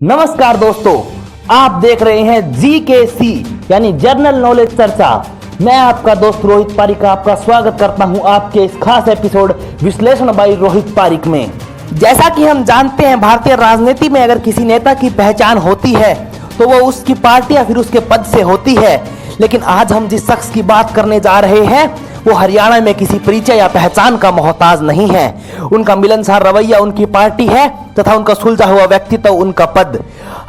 नमस्कार दोस्तों, आप देख रहे हैं जीकेसी यानी जनरल नॉलेज चर्चा। मैं आपका दोस्त रोहित पारिक आपका स्वागत करता हूं आपके इस खास एपिसोड विश्लेषण बाई रोहित पारिक में। जैसा कि हम जानते हैं, भारतीय राजनीति में अगर किसी नेता की पहचान होती है तो वो उसकी पार्टी या फिर उसके पद से होती है। लेकिन आज हम जिस शख्स की बात करने जा रहे हैं वो हरियाणा में किसी परिचय या पहचान का मोहताज नहीं है। उनका मिलनसार रवैया उनकी पार्टी है तथा उनका सुलझा हुआ व्यक्तित्व उनका पद।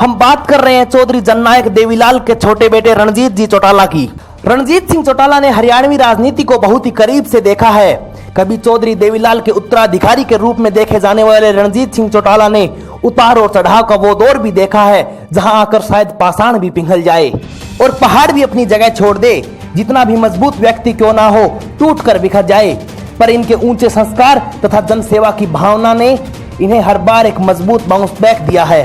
हम बात कर रहे हैं चौधरी जननायक देवीलाल के छोटे बेटे रणजीत जी चौटाला की। रणजीत सिंह चौटाला ने हरियाणवी राजनीति को बहुत ही करीब से देखा है। कभी चौधरी देवीलाल के उत्तराधिकारी के रूप में देखे जाने वाले रणजीत सिंह चौटाला ने उतार और चढ़ाव का वो दौर भी देखा है जहां आकर शायद पाषाण भी पिघल जाए और पहाड़ भी अपनी जगह छोड़ दे। जितना भी मजबूत व्यक्ति क्यों ना हो, टूट कर बिखर जाए, पर इनके ऊंचे संस्कार तथा जनसेवा की भावना ने इन्हें हर बार एक मजबूत बाउंस बैक दिया है।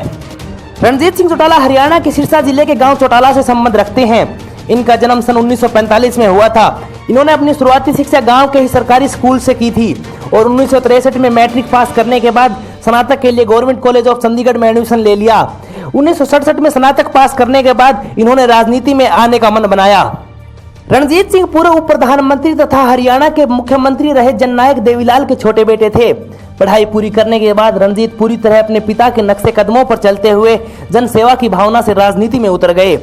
रणजीत सिंह चौटाला हरियाणा के सिरसा जिले के गांव चौटाला से संबंध रखते हैं। इनका जन्म सन 1945 में हुआ था। इन्होंने अपनी शुरुआती शिक्षा गांव के ही सरकारी स्कूल से की थी और 1963 में मैट्रिक पास करने के बाद स्नातक के लिए गवर्नमेंट कॉलेज ऑफ चंडीगढ़ में एडमिशन ले लिया। 1967 में स्नातक पास करने के बाद इन्होंने राजनीति में आने का मन बनाया। रणजीत सिंह पूर्व उप प्रधानमंत्री तथा हरियाणा के मुख्यमंत्री रहे जननायक देवीलाल के छोटे बेटे थे। पढ़ाई पूरी करने के बाद रणजीत पूरी तरह अपने पिता के नक्शे कदमों पर चलते हुए जनसेवा की भावना से राजनीति में उतर गए।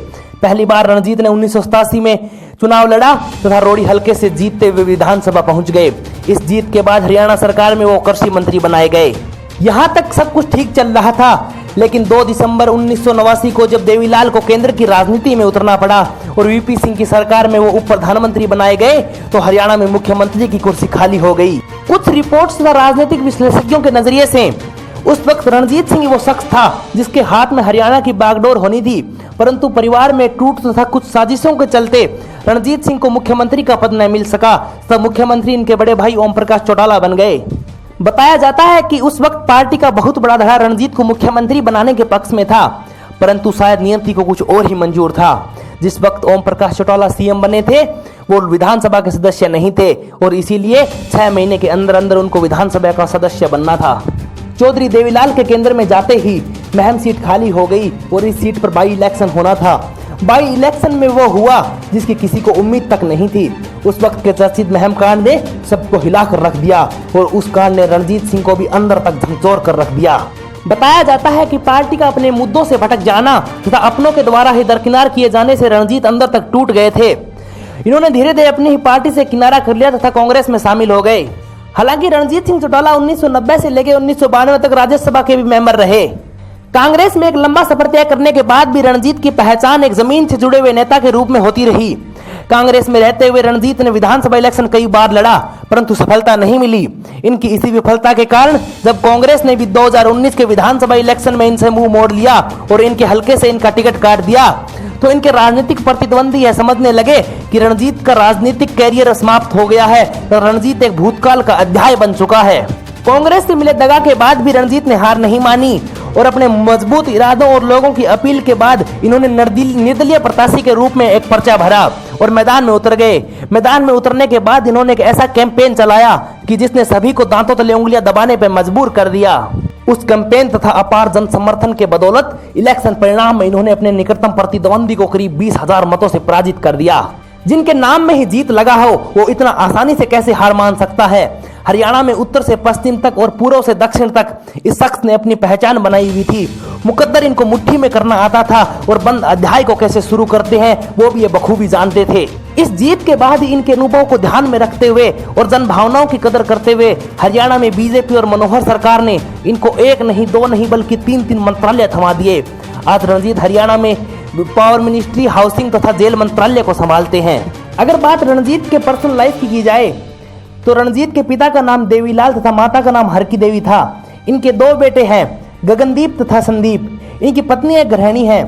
पहली बार रणजीत ने 1987 में चुनाव लड़ा तथा रोड़ी हल्के से जीतते हुए विधानसभा पहुंच गए। इस जीत के बाद हरियाणा सरकार में वो कृषि मंत्री बनाए गए। यहां तक सब कुछ ठीक चल रहा था, लेकिन 2 दिसंबर 1989 को जब देवीलाल को केंद्र की राजनीति में उतरना पड़ा और वीपी सिंह की सरकार में वो उप प्रधानमंत्री बनाए गए तो हरियाणा में मुख्यमंत्री की कुर्सी खाली हो गई। कुछ रिपोर्ट्स व राजनीतिक विश्लेषकों के नजरिए से उस वक्त रणजीत सिंह वो शख्स था जिसके हाथ में हरियाणा की बागडोर होनी थी, परंतु परिवार में टूट तथा कुछ साजिशों के चलते रणजीत सिंह को मुख्यमंत्री का पद न मिल सका। तब मुख्यमंत्री इनके बड़े भाई ओम प्रकाश चौटाला बन गए। बताया जाता है कि उस वक्त पार्टी का बहुत बड़ा धड़ा रणजीत को मुख्यमंत्री बनाने के पक्ष में था, परंतु शायद नियति को कुछ और ही मंजूर था। जिस वक्त ओम प्रकाश चौटाला सीएम बने थे वो विधानसभा के सदस्य नहीं थे और इसीलिए 6 महीने के अंदर अंदर उनको विधानसभा का सदस्य बनना था। चौधरी देवीलाल के केंद्र में जाते ही महम सीट खाली हो गई और इस सीट पर बाई इलेक्शन होना था। बाई इलेक्शन में वो हुआ जिसकी किसी को उम्मीद तक नहीं थी। उस वक्त के चर्चित महम कांड ने सबको हिलाकर रख दिया और उस कांड ने रणजीत सिंह को भी अंदर तक झकझोर कर रख दिया। बताया जाता है कि पार्टी का अपने मुद्दों से भटक जाना तथा अपनों के द्वारा ही दरकिनार किए जाने से रणजीत अंदर तक टूट गए थे। इन्होंने धीरे धीरे अपनी ही पार्टी से किनारा कर लिया तथा कांग्रेस में शामिल हो गए। हालांकि रणजीत सिंह चौटाला 1990 से लेकर 1992 तक राज्यसभा के भी मेंबर रहे। कांग्रेस में एक लंबा सफर तय करने के बाद भी रणजीत की पहचान एक जमीन से जुड़े हुए नेता के रूप में होती रही। कांग्रेस में रहते हुए रणजीत ने विधानसभा इलेक्शन कई बार लड़ा, परंतु सफलता नहीं मिली। इनकी इसी विफलता के कारण जब कांग्रेस ने भी 2019 के विधानसभा इलेक्शन में इनसे मुंह मोड़ लिया और इनके हल्के से इनका टिकट काट दिया, तो इनके राजनीतिक प्रतिद्वंदी यह समझने लगे कि रणजीत का राजनीतिक कैरियर समाप्त हो गया है और रणजीत एक भूतकाल का अध्याय बन चुका है। कांग्रेस से मिले दगा के बाद भी रणजीत ने हार नहीं मानी और अपने मजबूत इरादों और लोगों की अपील के बाद इन्होंने निर्दलीय प्रत्याशी के रूप में एक पर्चा भरा और मैदान में उतर गए। मैदान में उतरने के बाद इन्होंने एक ऐसा कैंपेन चलाया कि जिसने सभी को दांतों तले उंगलियां दबाने पर मजबूर कर दिया। उस कैंपेन तथा अपार जन समर्थन के बदौलत इलेक्शन परिणाम में इन्होंने अपने निकटतम प्रतिद्वंदी को करीब 20,000 मतों से पराजित कर दिया। जिनके नाम में ही जीत लगा हो वो इतना आसानी से कैसे हार मान सकता है। हरियाणा में उत्तर से पश्चिम तक और पूर्व से दक्षिण तक इस शख्स ने अपनी पहचान बनाई हुई थी। मुकद्दर इनको मुट्ठी में करना आता था और बंद अध्याय को कैसे शुरू करते हैं वो भी ये बखूबी जानते थे। इस जीत के बाद ही इनके अनुभव को ध्यान में रखते हुए और जन भावनाओं की कदर करते हुए हरियाणा में बीजेपी और मनोहर सरकार ने इनको 1 नहीं 2 नहीं बल्कि 3 मंत्रालय थमा दिए। आज रणजीत हरियाणा में पावर मिनिस्ट्री, हाउसिंग तथा जेल मंत्रालय को संभालते हैं। अगर बात रणजीत के पर्सनल लाइफ की जाए तो रणजीत के पिता का नाम देवीलाल तथा माता का नाम हरकी देवी था। इनके 2 बेटे हैं, गगनदीप तथा संदीप। इनकी पत्नी एक गृहिणी है।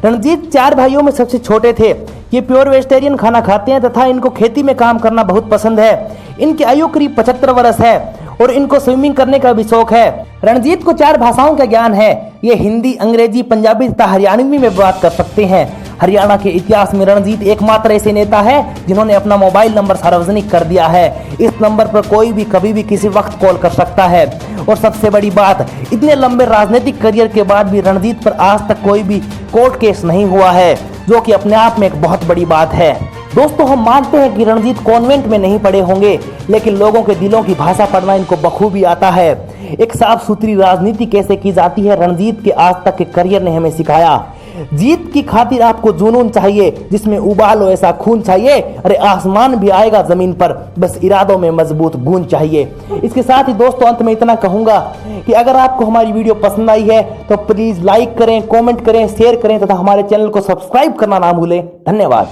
रणजीत 4 भाइयों में सबसे छोटे थे। ये प्योर वेजिटेरियन खाना खाते हैं तथा इनको खेती में काम करना बहुत पसंद है। इनकी आयु करीब 75 वर्ष है और इनको स्विमिंग करने का भी शौक है। रणजीत को 4 भाषाओं का ज्ञान है। ये हिंदी, अंग्रेजी, पंजाबी तथा हरियाणवी में बात कर सकते हैं। हरियाणा के इतिहास में रणजीत एकमात्र ऐसे नेता है जिन्होंने अपना मोबाइल नंबर सार्वजनिक कर दिया है। इस नंबर पर कोई भी कभी भी किसी वक्त कॉल कर सकता है। और सबसे बड़ी बात, इतने लंबे राजनीतिक करियर के बाद भी रणजीत पर आज तक कोई भी कोर्ट केस नहीं हुआ है, जो कि अपने आप में एक बहुत बड़ी बात है। दोस्तों, हम मानते हैं कि रणजीत कॉन्वेंट में नहीं पढ़े होंगे, लेकिन लोगों के दिलों की भाषा पढ़ना इनको बखूबी आता है। एक साफ सुथरी राजनीति कैसे की जाती है, रणजीत के आज तक के करियर ने हमें सिखाया। जीत की खातिर आपको जुनून चाहिए, जिसमें उबालो ऐसा खून चाहिए। अरे आसमान भी आएगा जमीन पर, बस इरादों में मजबूत गूंज चाहिए। इसके साथ ही दोस्तों, अंत में इतना कहूंगा कि अगर आपको हमारी वीडियो पसंद आई है तो प्लीज लाइक करें, कमेंट करें, शेयर करें तथा हमारे चैनल को सब्सक्राइब करना ना भूलें। धन्यवाद।